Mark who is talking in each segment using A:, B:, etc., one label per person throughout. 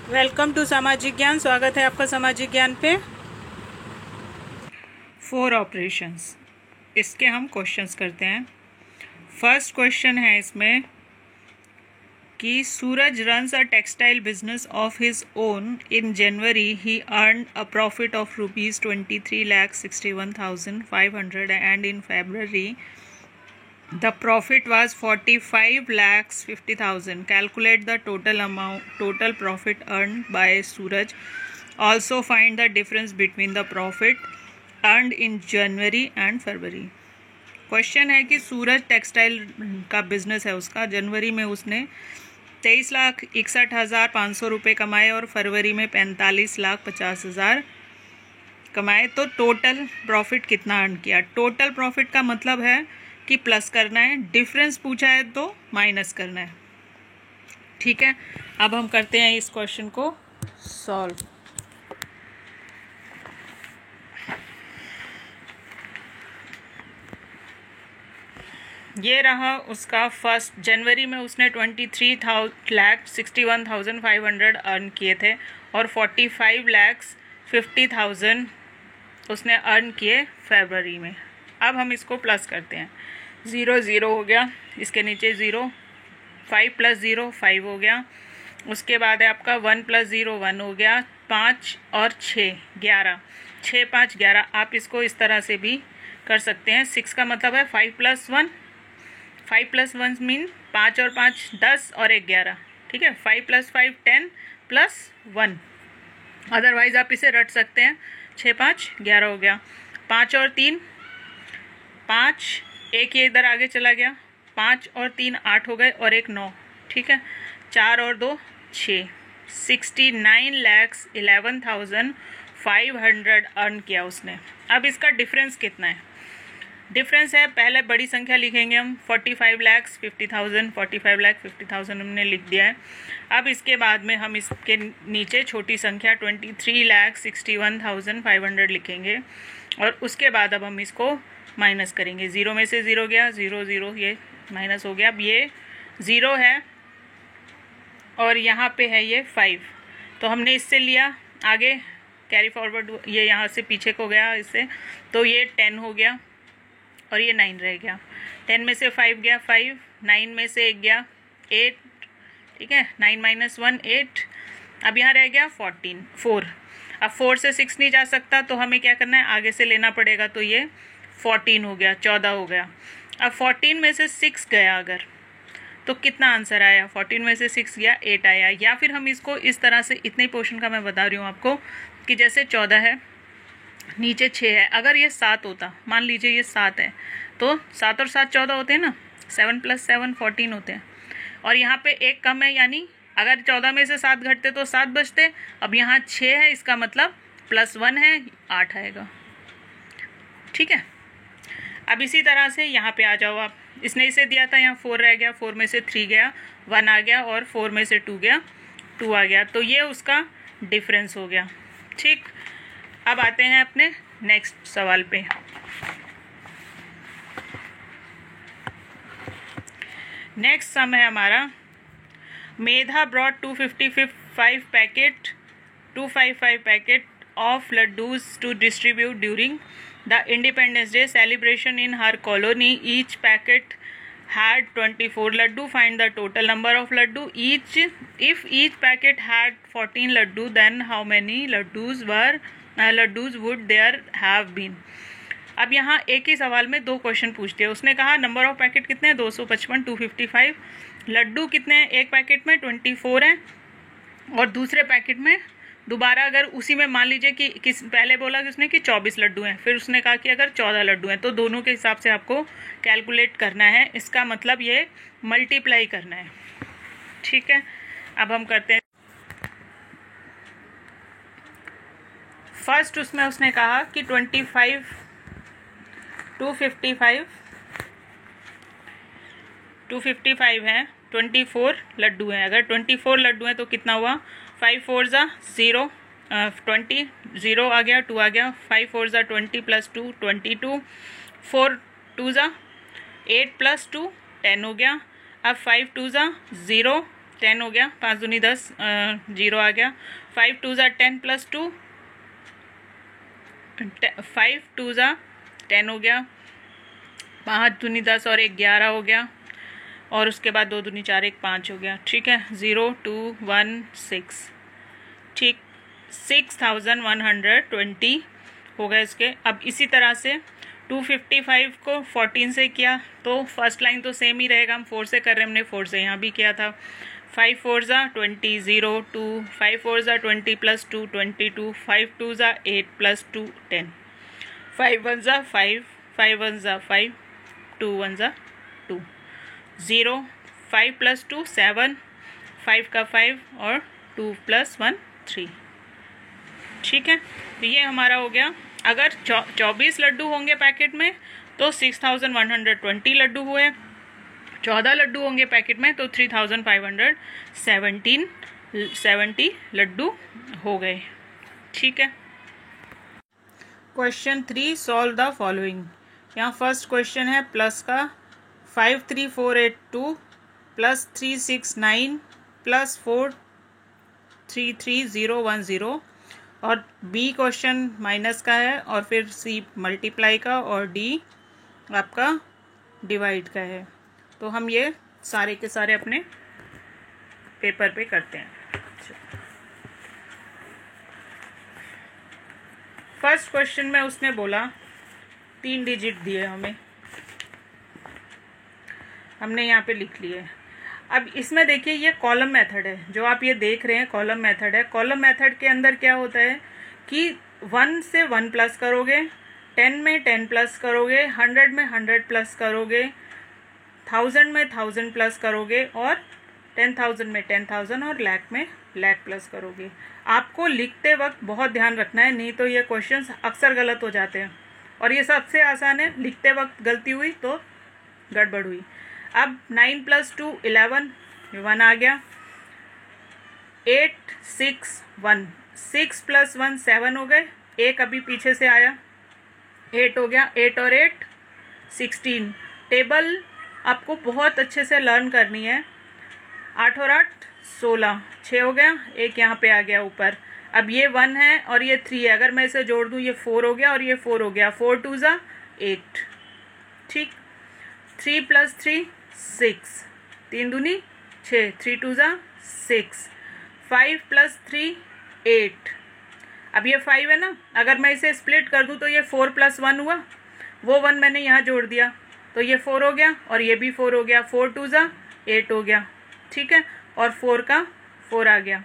A: Welcome to सामाजिक ज्ञान। स्वागत है आपका सामाजिक ज्ञान पे। 4 ऑपरेशंस, इसके हम क्वेश्चंस करते हैं। फर्स्ट क्वेश्चन है इसमें कि Suraj runs a textile business of his own. In January he earn a profit of ₹23,61,500 and in February the profit was 45,50,000. Calculate the total profit earned by Suraj. Also find the difference between the profit earned in January and February. Question है कि सूरज textile का business है उसका। जनवरी में उसने 23,61,500 रुपये कमाए और फरवरी में 45,50,000 कमाए। तो टोटल प्रॉफिट कितना अर्न किया? टोटल प्रॉफिट का मतलब है कि प्लस करना है, डिफरेंस पूछा है तो माइनस करना है। ठीक है, अब हम करते हैं इस क्वेश्चन को सॉल्व। ये रहा उसका फर्स्ट। जनवरी में उसने 23,61,500 अर्न किए थे और 45,50,000 उसने अर्न किए फरवरी में। अब हम इसको प्लस करते हैं। 0 0 हो गया, इसके नीचे 0, 5 + 0 5 हो गया। उसके बाद है आपका 1 + 0 1 हो गया, 5 और 6 11, 6 5 11। आप इसको इस तरह से भी कर सकते हैं। 6 का मतलब है 5 + 1, 5 + 1 मीन 5 और 5 10 और 1 11। ठीक है, 5 + 5 10 + 1। अदरवाइज आप इसे रट सकते हैं। 6 5 11 हो गया, 5 और 3 5, एक ये इधर आगे चला गया, 5 और 3 8 हो गए और एक 9। ठीक है, 4 और 2 6, 69,11,500 अर्न किया उसने। अब इसका डिफरेंस कितना है? डिफरेंस है, पहले बड़ी संख्या लिखेंगे हम 45,50,000, 45,50,000 हमने लिख दिया है। अब इसके बाद में हम इसके नीचे छोटी संख्या 23,61,500 लिखेंगे और उसके बाद अब हम इसको माइनस करेंगे। 0 में से 0 गया, 0 0, ये माइनस हो गया। अब ये 0 है और यहाँ पे है ये 5, तो हमने इससे लिया आगे कैरी फॉरवर्ड, ये यहाँ से पीछे को गया इससे, तो ये 10 हो गया और ये 9 रह गया। 10 में से 5 गया 5, 9 में से 1 गया 8। ठीक है, 9 - 1 8। अब यहाँ रह गया 14 4। अब 4 से 6 नहीं जा सकता तो हमें क्या करना है, आगे से लेना पड़ेगा। तो ये 14 हो गया, 14 हो गया। अब 14 में से 6 गया अगर, तो कितना आंसर आया? 14 में से 6 गया 8 आया। या फिर हम इसको इस तरह से, इतने पोर्शन का मैं बता रही हूँ आपको, कि जैसे 14 है, नीचे 6 है, अगर ये 7 होता, मान लीजिए ये 7 है, तो 7 और 7 14 होते हैं ना, 7 + 7 14 होते हैं। और यहाँ पे एक कम है, यानी अगर 14 में से 7 घटते तो 7 बचते। अब यहाँ 6 है, इसका मतलब +1 है, 8 आएगा। ठीक है, अब इसी तरह से यहाँ पे आ जाओ आप। इसने इसे दिया था, यहाँ 4 रह गया, 4 में से 3 गया 1 आ गया और 4 में से 2 गया 2 आ गया। तो ये उसका डिफरेंस हो गया। ठीक, अब आते हैं अपने नेक्स्ट सवाल पे। नेक्स्ट सम है हमारा, Medha brought 255 packet of laddoos to distribute during the Independence Day celebration in her colony. Each packet had 24 laddu. Find the total number of laddu. If each packet had 14 laddu, then how many laddus would there have been? अब यहाँ एक ही सवाल में 2 question पूछते हैं। उसने कहा number of packet कितने हैं, 255, 255। लड्डू कितने हैं? एक पैकेट में 24 हैं और दूसरे पैकेट में दोबारा अगर उसी में मान लीजिए कि पहले बोला कि उसने कि 24 लड्डू हैं, फिर उसने कहा कि अगर 14 लड्डू हैं, तो दोनों के हिसाब से आपको कैलकुलेट करना है। इसका मतलब ये मल्टीप्लाई करना है। ठीक है, अब हम करते हैं। फर्स्ट उसमें उसने कहा कि 255 हैं, 24 लड्डू हैं। अगर 24 लड्डू हैं तो कितना हुआ? 5 4 ज़ा 0, 20, 0 आ गया, 2 आ गया, 5 4 ज़ा 20 + 2 22, 4 2 ज़ा 8 + 2 10 हो गया। अब 5 2 ज़ा 0, 10 हो गया, 5 दूनी 10, 0 आ गया। 5 2 ज़ा 10 प्लस 2, 5 2 ज़ा 10 हो गया। 5 दूनी 10 और 1 11 हो गया। और उसके बाद 2 दूनी 4, 1 5 हो गया। ठीक है, 0 2 1 6, ठीक, 6120 हो गए इसके। अब इसी तरह से 255 को 14 से किया तो फर्स्ट लाइन तो सेम ही रहेगा, हम 4 से कर रहे हैं, हमने 4 से यहाँ भी किया था। 5 4 ज़ा 20, 0 2, 5 4 ज़ा 20 प्लस 2 22, 5 2 ज़ा 8 प्लस 2 10, 5 1 ज़ा 5, 5 1 ज़ा 5, 2 1 ज़ा 2, 0 5 प्लस 2 7, 5 का 5 और 2 प्लस 1 3। ठीक है, तो ये हमारा हो गया। अगर 24 लड्डू होंगे पैकेट में तो 6120 लड्डू हुए, 14 लड्डू होंगे पैकेट में तो 3570 लड्डू हो गए। ठीक है, क्वेश्चन 3, सॉल्व द फॉलोइंग। यहाँ फर्स्ट क्वेश्चन है प्लस का 53482 प्लस 369 प्लस 433010, और बी क्वेश्चन माइनस का है, और फिर सी मल्टीप्लाई का, और डी आपका डिवाइड का है। तो हम ये सारे के सारे अपने पेपर पे करते हैं। फर्स्ट क्वेश्चन में उसने बोला 3 डिजिट दिए हमें, हमने यहाँ पे लिख लिए। अब इसमें देखिए ये कॉलम मेथड है, जो आप ये देख रहे हैं कॉलम मेथड है। कॉलम मेथड के अंदर क्या होता है कि 1 से 1 प्लस करोगे, 10 में 10 प्लस करोगे, 100 में 100 प्लस करोगे, 1000 में 1000 प्लस करोगे, और 10,000 में 10,000 और लाख में लाख प्लस करोगे। आपको लिखते वक्त बहुत ध्यान रखना है, नहीं तो ये क्वेश्चंस अक्सर गलत हो जाते हैं, और ये सबसे आसान है। लिखते वक्त गलती हुई तो गड़बड़ हुई। अब 9 प्लस 2 11, 1 आ गया। 8 6 1, 6 प्लस 1 7 हो गए, एक अभी पीछे से आया, 8 हो गया। 8 और 8 16। टेबल आपको बहुत अच्छे से लर्न करनी है। 8 और 8 16, 6 हो गया, एक यहाँ पे आ गया ऊपर। अब ये 1 है और ये 3 है, अगर मैं इसे जोड़ दूँ ये 4 हो गया और ये 4 हो गया। 4 2 ज़ा 8, ठीक। 3 प्लस 3 6, 3 दूनी 6, 3 2 ज़ा 6। 5 प्लस 3 8। अब ये 5 है ना, अगर मैं इसे स्प्लिट कर दूँ तो ये 4 प्लस 1 हुआ, वो 1 मैंने यहाँ जोड़ दिया तो ये 4 हो गया, और ये भी 4 हो गया। 4 2 ज़ा 8 हो गया, ठीक है, और 4 का 4 आ गया।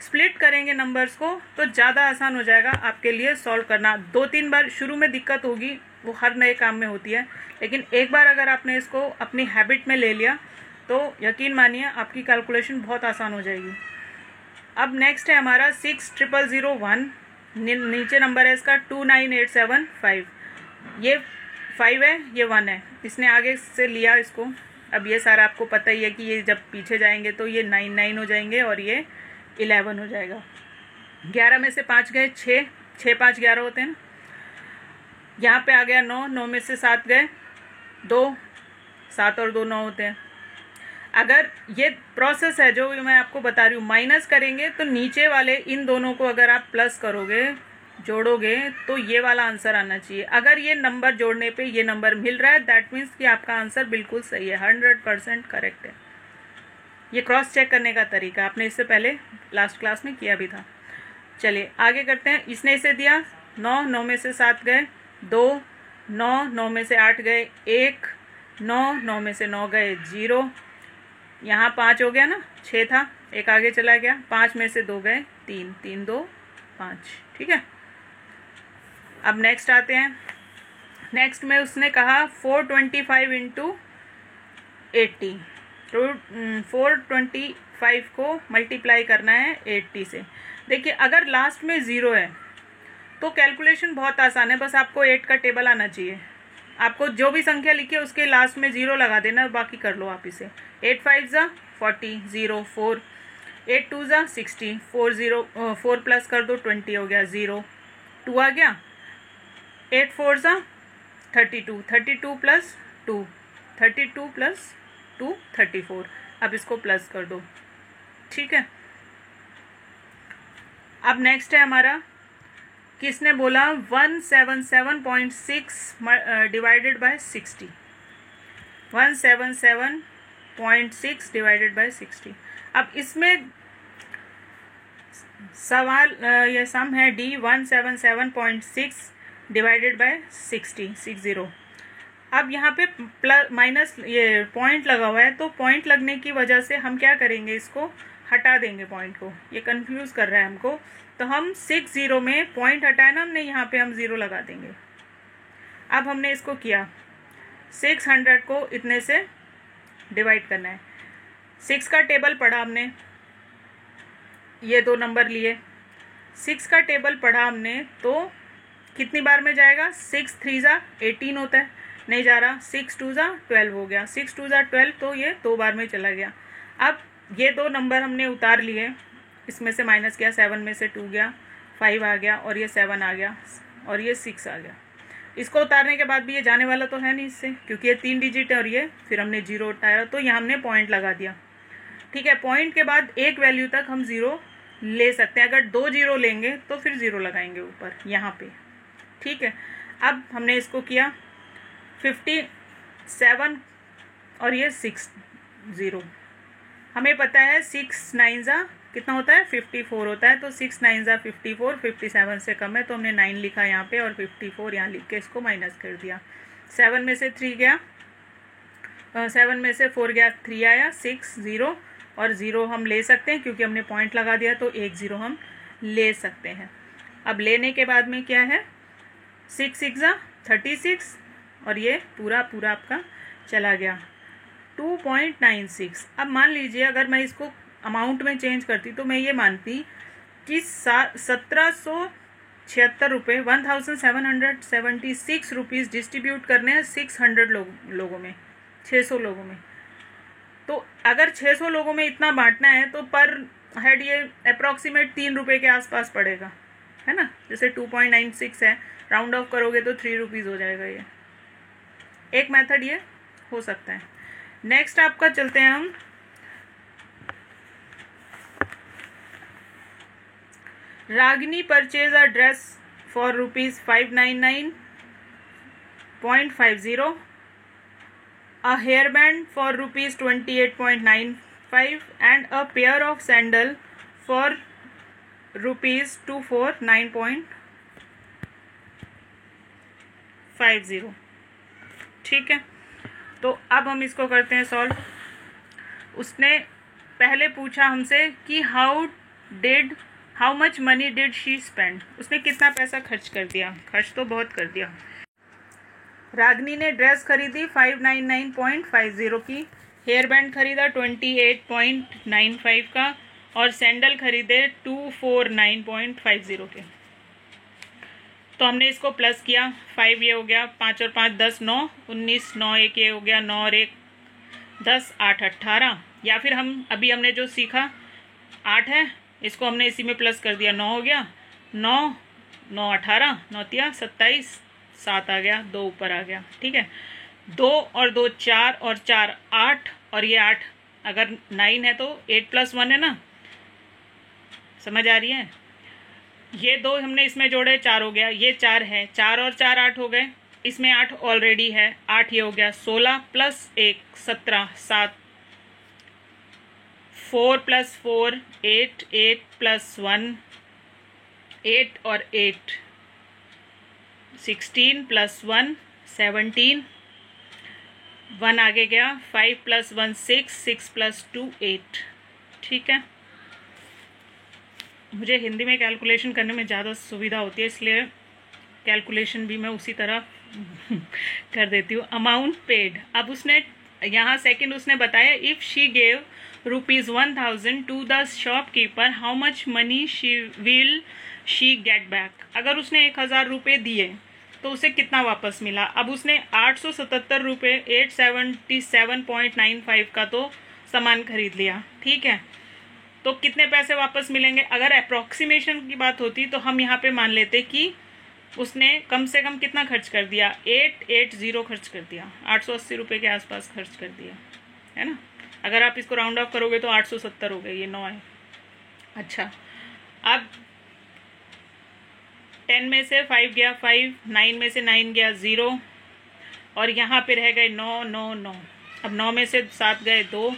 A: स्प्लिट करेंगे नंबर्स को तो ज़्यादा आसान हो जाएगा आपके लिए सॉल्व करना। 2-3 बार शुरू में दिक्कत होगी, वो हर नए काम में होती है, लेकिन एक बार अगर आपने इसको अपनी हैबिट में ले लिया तो यकीन मानिए आपकी कैलकुलेशन बहुत आसान हो जाएगी। अब नेक्स्ट है हमारा 600001, नीचे नंबर है इसका 29875। ये 5 है, ये 1 है, इसने आगे से लिया इसको। अब ये सारा आपको पता ही है कि ये जब पीछे जाएंगे तो ये 9 9 हो जाएंगे और ये 11 हो जाएगा। 11 में से 5 गए, 6 6 5 11 होते हैं। यहाँ पे आ गया 9, 9 में से 7 गए, 2 7 और 2 9 होते हैं। अगर ये प्रोसेस है जो मैं आपको बता रही हूँ, माइनस करेंगे तो नीचे वाले इन दोनों को अगर आप प्लस करोगे, जोड़ोगे, तो ये वाला आंसर आना चाहिए। अगर ये नंबर जोड़ने पे ये नंबर मिल रहा है, दैट मीन्स कि आपका आंसर बिल्कुल सही है, 100% करेक्ट है। ये क्रॉस चेक करने का तरीका आपने इससे पहले लास्ट क्लास में किया भी था। चलिए आगे करते हैं। इसने इसे दिया 9, 9 में से 7 गए, 2 9, 9 में से 8 गए, 1 9, 9 में से 9 गए, 0। यहाँ 5 हो गया ना, 6 था, एक आगे चला गया। 5 में से 2 गए, 3 3 2 5, ठीक है। अब नेक्स्ट आते हैं। नेक्स्ट में उसने कहा 425 इंटू 80, तो 425 को मल्टीप्लाई करना है 80 से। देखिए अगर लास्ट में 0 है तो कैलकुलेशन बहुत आसान है, बस आपको 8 का टेबल आना चाहिए। आपको जो भी संख्या लिखी है उसके लास्ट में 0 लगा देना, बाकी कर लो आप इसे। 8 5 ज़ा 40, 0 4, 8 2 ज़ा 60, 4 प्लस कर दो 20 हो गया, 0 2 आ गया। 8 4 ज़ा 32, 32 प्लस 2, 32 प्लस 2 34, अब इसको प्लस कर दो, ठीक है। अब नेक्स्ट है हमारा, किसने बोला 177.6 डिवाइडेड बाय 60, 177.6 डिवाइडेड बाय 60। अब इसमें सवाल ये सम है डी 177.6 डिवाइडेड बाय 60। अब यहाँ पे प्लस माइनस ये पॉइंट लगा हुआ है, तो पॉइंट लगने की वजह से हम क्या करेंगे, इसको हटा देंगे पॉइंट को, ये कंफ्यूज कर रहा है हमको। तो हम 60 में पॉइंट हटाए ना हमने, यहाँ पे हम 0 लगा देंगे। अब हमने इसको किया, 600 को इतने से डिवाइड करना है। 6 का टेबल पढ़ा हमने, ये 2 नंबर लिए। 6 का टेबल पढ़ा हमने तो कितनी बार में जाएगा, 6 3 जा 18 होता है, नहीं जा रहा। 6 2 जा 12 हो गया, 6 2 जा 12, तो ये 2 बार में चला गया। अब ये 2 नंबर हमने उतार लिए, इसमें से माइनस किया, 7 में से 2 गया, 5 आ गया, और ये 7 आ गया, और ये 6 आ गया। इसको उतारने के बाद भी ये जाने वाला तो है नहीं इससे, क्योंकि ये 3 डिजिट है, और ये फिर हमने 0 उठाया, तो यहाँ हमने पॉइंट लगा दिया, ठीक है। पॉइंट के बाद एक वैल्यू तक हम 0 ले सकते हैं। अगर 2 0 लेंगे तो फिर 0 लगाएंगे ऊपर यहाँ पे, ठीक है। अब हमने इसको किया 57 और ये 6 0, हमें पता है 6 9 जा कितना होता है, 54 होता है। तो 6 9 जा 54, 57 से कम है, तो हमने 9 लिखा यहाँ पे और 54 यहाँ लिख के इसको माइनस कर दिया। 7 में से 3 गया, 7 में से 4 गया, 3 आया, 6 0, और 0 हम ले सकते हैं क्योंकि हमने पॉइंट लगा दिया, तो 1 0 हम ले सकते हैं। अब लेने के बाद में क्या है, 6 6 जा 36, और ये पूरा आपका चला गया 2.96। अब मान लीजिए अगर मैं इसको अमाउंट में चेंज करती तो मैं ये मानती कि 1776 रुपये 1776 रुपीज़ डिस्ट्रीब्यूट करने हैं 600 लोगों में, 600 लोगों में। तो अगर 600 लोगों में इतना बांटना है तो पर हेड ये अप्रॉक्सीमेट 3 रुपये के आसपास पड़ेगा, है ना। जैसे 2.96 है, राउंड ऑफ करोगे तो 3 रुपीज़ हो जाएगा। ये एक मेथड ये हो सकता है। नेक्स्ट आपका चलते हैं हम, Ragini purchase a dress for ₹599.50, a hairband for ₹28.95 and a pair of sandal for ₹249.50, ठीक है। तो अब हम इसको करते हैं सॉल्व। उसने पहले पूछा हमसे कि how much money did she spend, उसने कितना पैसा खर्च कर दिया। खर्च तो बहुत कर दिया। रागनी ने ड्रेस खरीदी 599.50 की, हेयर बैंड खरीदा 28.95 का, और सैंडल खरीदे 249.50 के। तो हमने इसको प्लस किया, 5 ये हो गया, 5 और 5 10 9 19, 9 1 ये हो गया, 9 और 1 10, 8 18, या फिर हमने जो सीखा 8 है, इसको हमने इसी में प्लस कर दिया, 9 हो गया, 9 9 18, 9 3 27, 7 आ गया, 2 ऊपर आ गया, ठीक है। 2 और 2 4 और 4 8, और ये 8 अगर 9 है तो 8 + 1 है ना, समझ आ रही है। ये 2 हमने इसमें जोड़े, 4 हो गया, ये 4 है, 4 और 4 8 हो गए, इसमें 8 ऑलरेडी है, 8 ये हो गया, 16 + 1 17, 7 4 + 4 8, 8 + 1 8 और 8 16 + 1 17, 1 आगे गया, 5 + 1 6, 6 + 2 8, ठीक है। मुझे हिंदी में कैलकुलेशन करने में ज़्यादा सुविधा होती है, इसलिए कैलकुलेशन भी मैं उसी तरह कर देती हूँ। अमाउंट पेड, अब उसने यहाँ सेकंड उसने बताया, if she gave ₹1000 to the shopkeeper how much money will she get back. अगर उसने 1000 रुपये दिए तो उसे कितना वापस मिला। अब उसने 877 रुपये 877.95 का तो सामान खरीद लिया, ठीक है। तो कितने पैसे वापस मिलेंगे। अगर अप्रॉक्सीमेशन की बात होती तो हम यहाँ पे मान लेते कि उसने कम से कम कितना खर्च कर दिया, 880 खर्च कर दिया, 880 रुपये के आसपास खर्च कर दिया, है ना। अगर आप इसको राउंड ऑफ करोगे तो 870 हो गए, ये 9 है। अच्छा, अब 10 में से 5 गया 5, 9 में से 9 गया 0, और यहाँ पे रह गए 9 9 9। अब 9 में से 7 गए 2,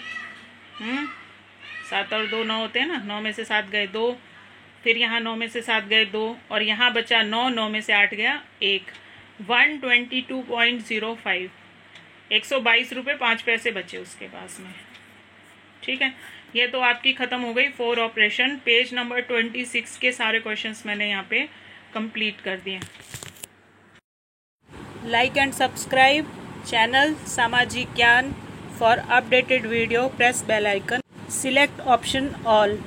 A: 7 और 2 9 होते हैं ना, 9 में से 7 गए 2, फिर यहाँ 9 में से 7 गए 2, और यहाँ बचा 9, 9 में से 8 गया 1, 122.05, 122 रुपये 5 पैसे बचे उसके पास में। ठीक है, ये तो आपकी ख़त्म हो गई 4 ऑपरेशन। पेज नंबर 26 के सारे क्वेश्चंस मैंने यहाँ पे कंप्लीट कर दिए। Like and subscribe channel Samajik Gyan for updated video, press bell icon, select option all.